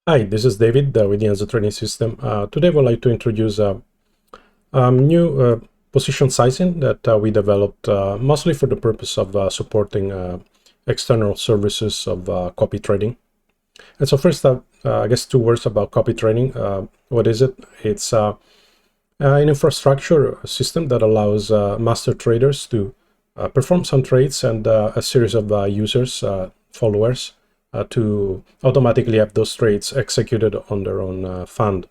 Hi, this is David with the Enzo Trading System. Today I would like to introduce a new position sizing that we developed mostly for the purpose of supporting external services of copy trading. And so first, I guess 2 words about copy trading. What is it? It's an infrastructure system that allows master traders to perform some trades and a series of users, followers, to automatically have those trades executed on their own fund.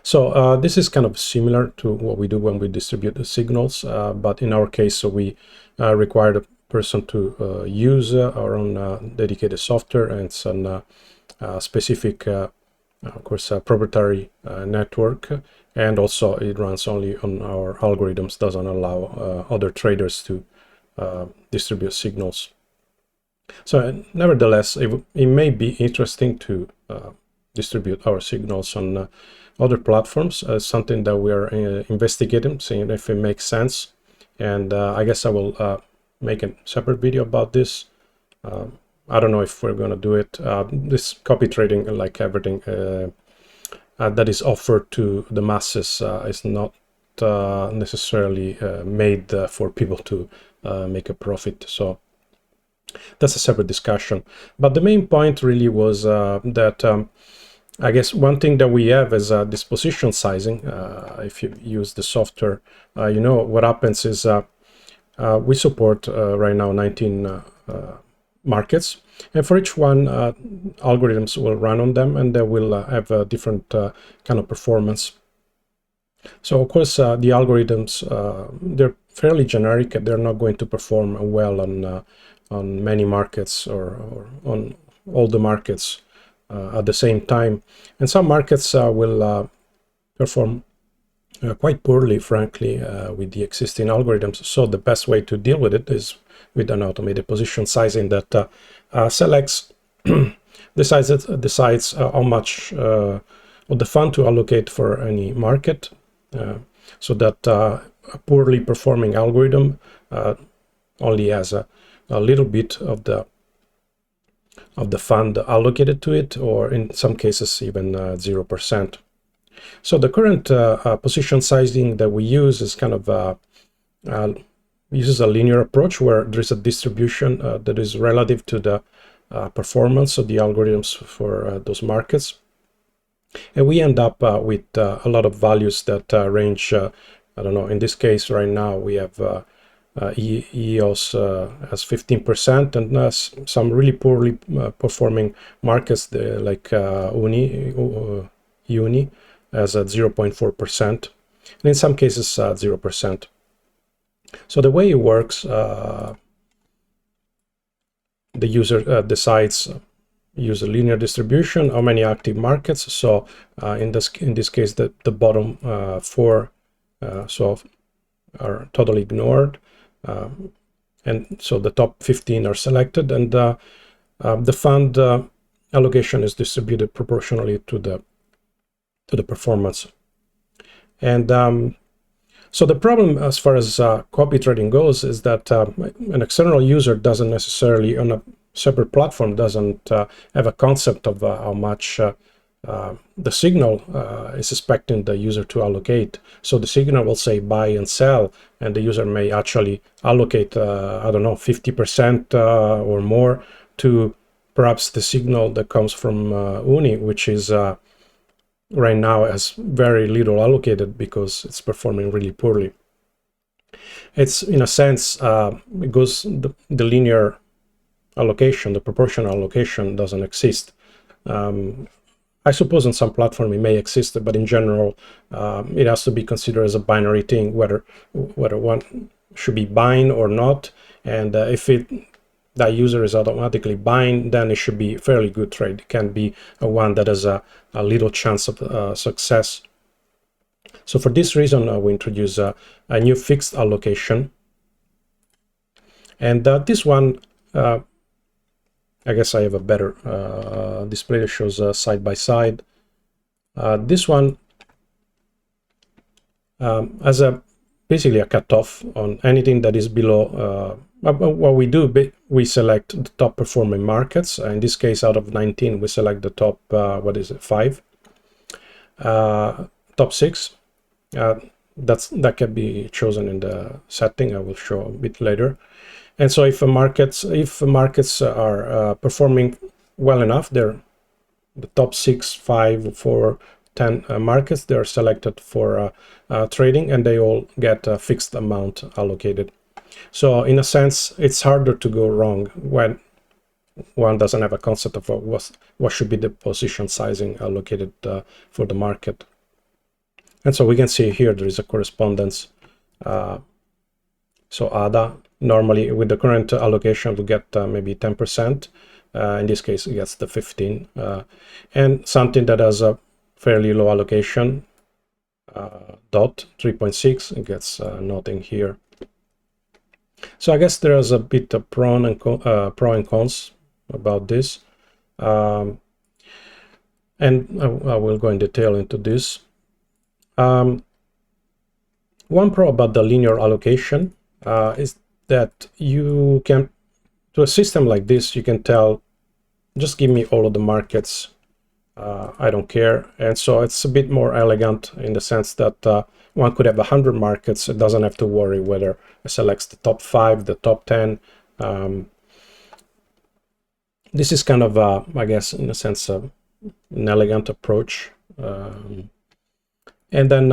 So this is kind of similar to what we do when we distribute the signals, but in our case, so we require the person to use our own dedicated software and some specific, of course, proprietary network, and also it runs only on our algorithms, doesn't allow other traders to distribute signals. So nevertheless, it may be interesting to distribute our signals on other platforms, something that we are investigating, seeing if it makes sense. And I guess I will make a separate video about this. I don't know if we're going to do it. This copy trading, like everything that is offered to the masses, is not necessarily made for people to make a profit. So that's a separate discussion. But the main point really was that I guess one thing that we have is this position sizing. If you use the software, you know what happens is we support right now 19 markets, and for each one, algorithms will run on them, and they will have a different kind of performance. So of course, the algorithms, they're fairly generic. They're not going to perform well on many markets or on all the markets at the same time. And some markets will perform quite poorly, frankly, with the existing algorithms. So the best way to deal with it is with an automated position sizing that selects, decides how much of the fund to allocate for any market, so that a poorly performing algorithm only has a little bit of the fund allocated to it, or in some cases even 0%. So the current position sizing that we use is kind of uses a linear approach where there's a distribution that is relative to the performance of the algorithms for those markets. And we end up with a lot of values that range, I don't know, in this case right now we have EOS as 15%, and some really poorly performing markets like Uni as at 0.4%, and in some cases 0%. So the way it works, the user decides use a linear distribution, how many active markets. So in this case, the bottom 4 so are totally ignored, and so the top 15 are selected, and the fund allocation is distributed proportionally to the performance. And so the problem as far as copy trading goes is that an external user doesn't necessarily, on a separate platform, doesn't have a concept of how much the signal is expecting the user to allocate. So the signal will say buy and sell, and the user may actually allocate, I don't know, 50% or more to perhaps the signal that comes from Uni, which is right now has very little allocated because it's performing really poorly. It's, in a sense, it goes the linear allocation, the proportional allocation doesn't exist. I suppose on some platform it may exist, but in general, it has to be considered as a binary thing, whether one should be buying or not. And if that user is automatically buying, then it should be a fairly good trade. It can be one that has a little chance of success. So for this reason, we introduce a new fixed allocation. And this one, I guess I have a better display that shows side by side. This one has basically a cutoff on anything that is below what we do, we select the top performing markets. In this case, out of 19, we select the top, what is it, 5, top 6. That can be chosen in the setting. I will show a bit later. And so if markets are performing well enough, they're the top 6, 5, 4, 10 markets, they're selected for trading, and they all get a fixed amount allocated. So in a sense, it's harder to go wrong when one doesn't have a concept of what should be the position sizing allocated for the market. And so we can see here there is a correspondence. So ADA, normally with the current allocation, we get maybe 10%. In this case, it gets the 15. And something that has a fairly low allocation, DOT 3.6, it gets nothing here. So I guess there is a bit of pro and cons about this. And I will go in detail into this. One pro about the linear allocation is that you can, to a system like this, you can tell, just give me all of the markets, I don't care. And so it's a bit more elegant in the sense that one could have 100 markets. It doesn't have to worry whether it selects the top 5, the top 10. This is kind of, I guess, in a sense, an elegant approach. And then,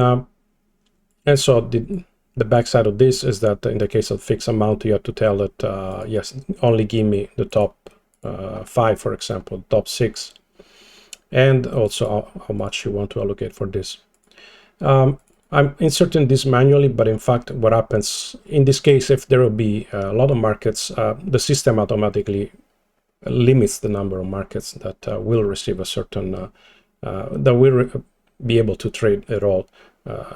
and so the backside of this is that in the case of fixed amount, you have to tell it, yes, only give me the top 5, for example, top 6, and also how much you want to allocate for this. I'm inserting this manually, but in fact, what happens in this case, if there will be a lot of markets, the system automatically limits the number of markets that will receive a certain, that will be able to trade at all.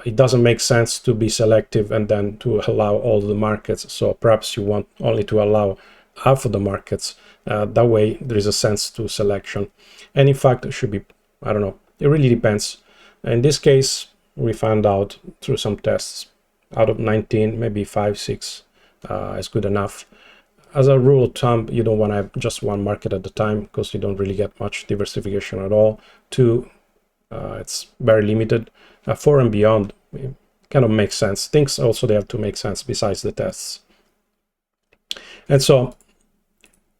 It doesn't make sense to be selective and then to allow all the markets. So perhaps you want only to allow half of the markets. That way there is a sense to selection. And in fact, it should be, I don't know, it really depends. In this case, we found out through some tests, out of 19, maybe 5, 6 is good enough. As a rule of thumb, you don't want to have just one market at a time because you don't really get much diversification at all. 2, it's very limited. 4 and beyond, it kind of makes sense. Things also they have to make sense besides the tests. And so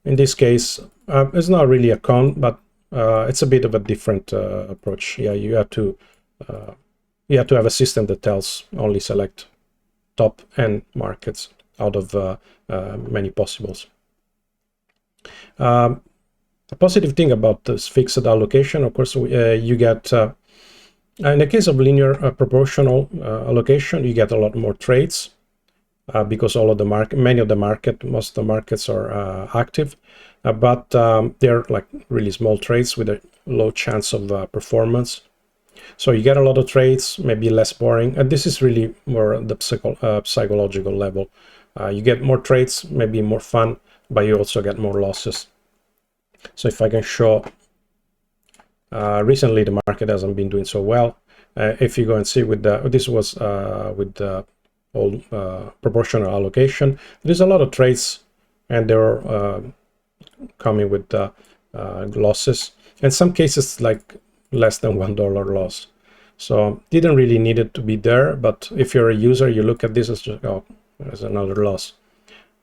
in this case, it's not really a con, but it's a bit of a different approach. Yeah, you have to have a system that tells only select top N markets out of many possibles. The positive thing about this fixed allocation, of course, you get, in the case of linear proportional allocation, you get a lot more trades because all of the most of the markets are active, but they're like really small trades with a low chance of performance. So you get a lot of trades, maybe less boring, and this is really more at the psychological level. You get more trades, maybe more fun, but you also get more losses. So if I can show, recently the market hasn't been doing so well. If you go and see with this was with the old proportional allocation, there's a lot of trades, and they're coming with losses. In some cases, like less than $1 loss. So didn't really need it to be there, but if you're a user, you look at this as just, oh, there's another loss.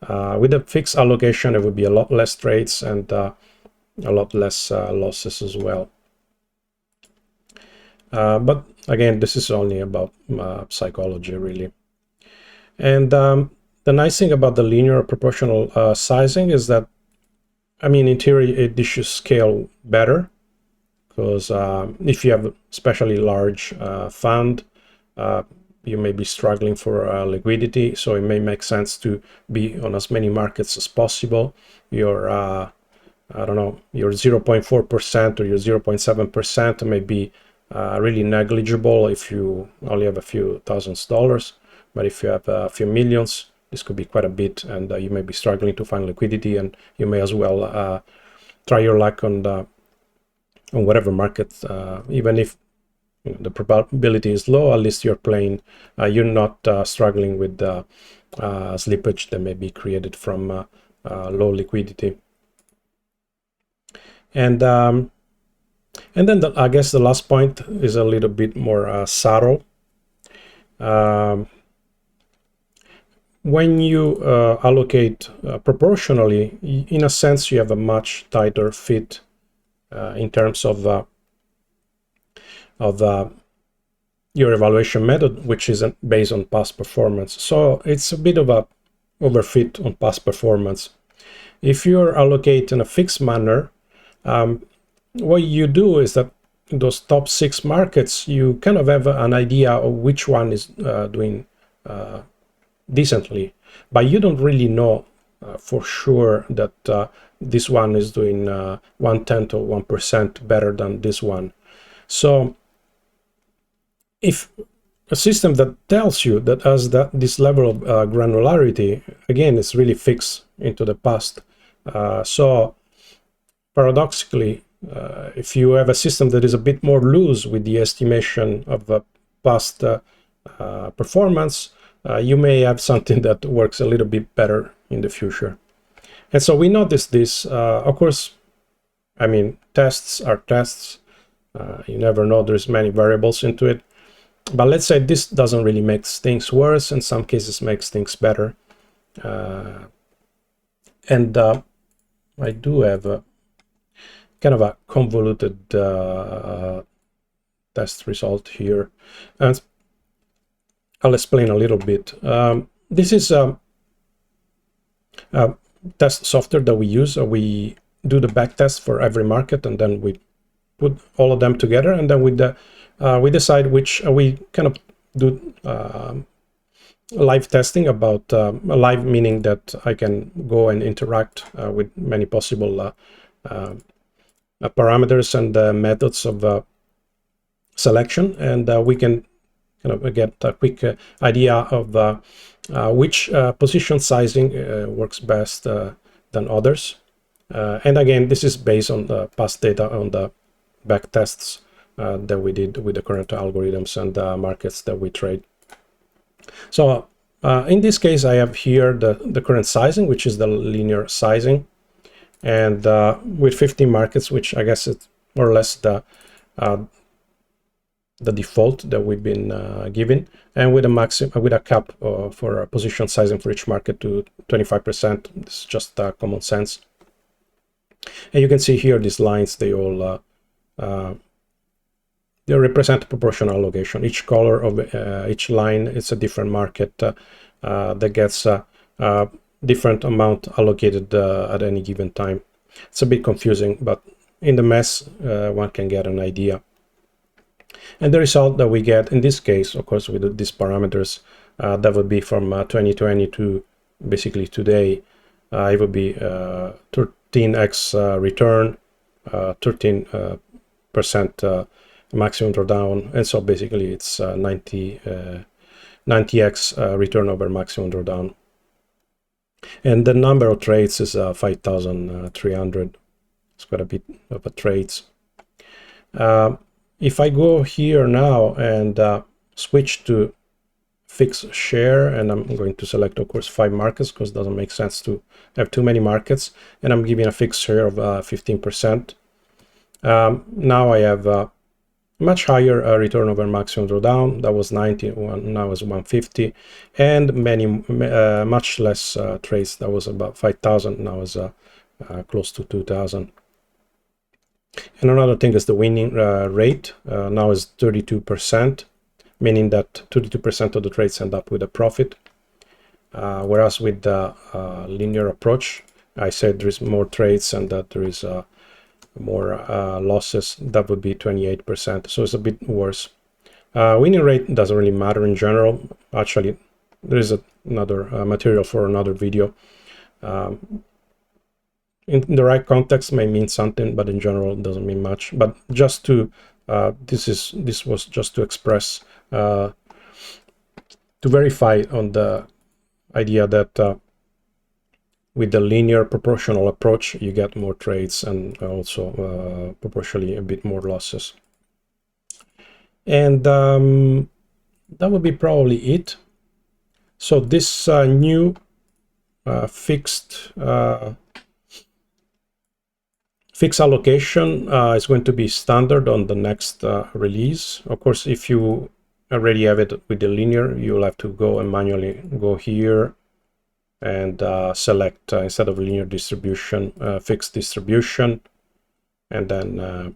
With a fixed allocation, it would be a lot less trades and a lot less losses as well. But again, this is only about psychology, really. And the nice thing about the linear proportional sizing is that, I mean, in theory, this should scale better, because if you have a especially large fund, you may be struggling for liquidity, so it may make sense to be on as many markets as possible. Your I don't know, your 0.4% or your 0.7% may be really negligible if you only have a few $1000s, but if you have a few millions, this could be quite a bit, and you may be struggling to find liquidity, and you may as well try your luck on whatever market, even if the probability is low. At least you're playing, you're not struggling with slippage that may be created from low liquidity. And then I guess the last point is a little bit more subtle. When you allocate proportionally, in a sense, you have a much tighter fit in terms of your evaluation method, which is based on past performance. So it's a bit of a overfit on past performance. If you're allocating in a fixed manner, what you do is that in those top 6 markets, you kind of have an idea of which one is doing decently, but you don't really know for sure that this one is doing 1/10 or 1% better than this one. So if a system that tells you that has this level of granularity, again, it's really fixed into the past. So paradoxically, if you have a system that is a bit more loose with the estimation of past performance, you may have something that works a little bit better in the future. And so we noticed this. Of course, I mean, tests are tests. You never know, there's many variables into it. But let's say this doesn't really make things worse. In some cases, makes things better. And I do have a kind of a convoluted test result here. And I'll explain a little bit. This is a test software that we use. We do the back test for every market, and then we put all of them together, and then we decide which we kind of do live testing about live, meaning that I can go and interact with many possible parameters and methods of selection, and we can kind of get a quick idea of which position sizing works best than others. And again, this is based on the past data on the back tests that we did with the current algorithms and markets that we trade. So in this case, I have here the current sizing, which is the linear sizing, and with 15 markets, which I guess is more or less the default that we've been given, and with a maximum, with a cap for a position sizing for each market to 25%. It's just common sense. And you can see here these lines, they all they represent proportional allocation. Each color of each line is a different market that gets a different amount allocated at any given time. It's a bit confusing, but in the mess, one can get an idea. And the result that we get in this case, of course, with these parameters, that would be from 2020 to basically today. It would be 13x return, 13% maximum drawdown, and so basically it's 90x return over maximum drawdown. And the number of trades is 5,300. It's quite a bit of a trades. If I go here now and switch to fixed share, and I'm going to select, of course, 5 markets, because it doesn't make sense to have too many markets, and I'm giving a fixed share of 15%. Now I have a much higher return over maximum drawdown. That was 90, now is 150, and much less trades. That was about 5,000, now is close to 2,000. And another thing is the winning rate. Now is 32%, meaning that 32% of the trades end up with a profit. Whereas with the linear approach, I said there is more trades and that there is more losses. That would be 28%. So it's a bit worse. Winning rate doesn't really matter in general. Actually, there is another material for another video. In the right context may mean something, but in general it doesn't mean much. But just to this was just to express to verify on the idea that with the linear proportional approach you get more trades and also proportionally a bit more losses. And that would be probably it. So this new fixed allocation is going to be standard on the next release. Of course, if you already have it with the linear, you'll have to go and manually go here and select instead of linear distribution, fixed distribution, and then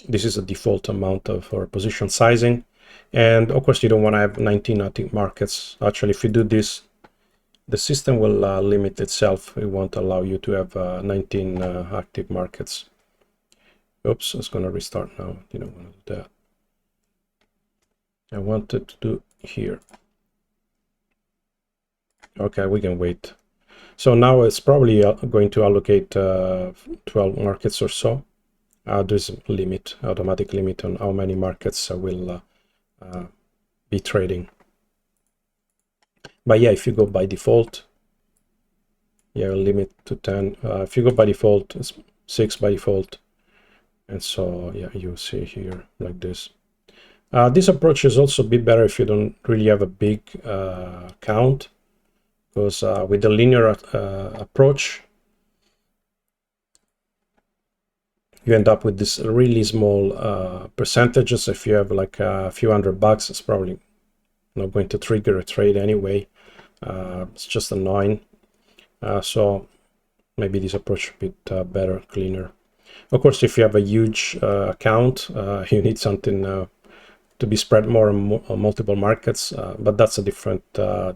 this is a default amount for position sizing. And of course, you don't want to have 19 active markets. Actually, if you do this, the system will limit itself. It won't allow you to have 19 active markets. Oops, it's going to restart now. You don't want to do that. I wanted to do here. Okay, we can wait. So now it's probably going to allocate 12 markets or so. There's a limit, automatic limit on how many markets will be trading. But yeah, if you go by default, yeah, limit to 10. If you go by default, it's 6 by default. And so, yeah, you see here like this. This approach is also a bit better if you don't really have a big count, because with the linear approach, you end up with this really small percentages. If you have like a few $100, it's probably not going to trigger a trade anyway. It's just annoying. So maybe this approach a bit better, cleaner. Of course, if you have a huge account, you need something to be spread more on multiple markets, but that's a different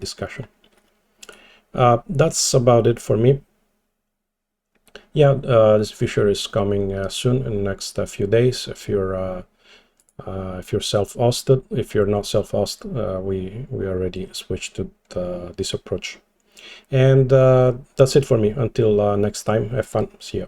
discussion. That's about it for me. Yeah, this feature is coming soon in the next few days. If you're self-hosted, if you're not self-hosted, we already switched to this approach. And that's it for me. Until next time, have fun. See ya.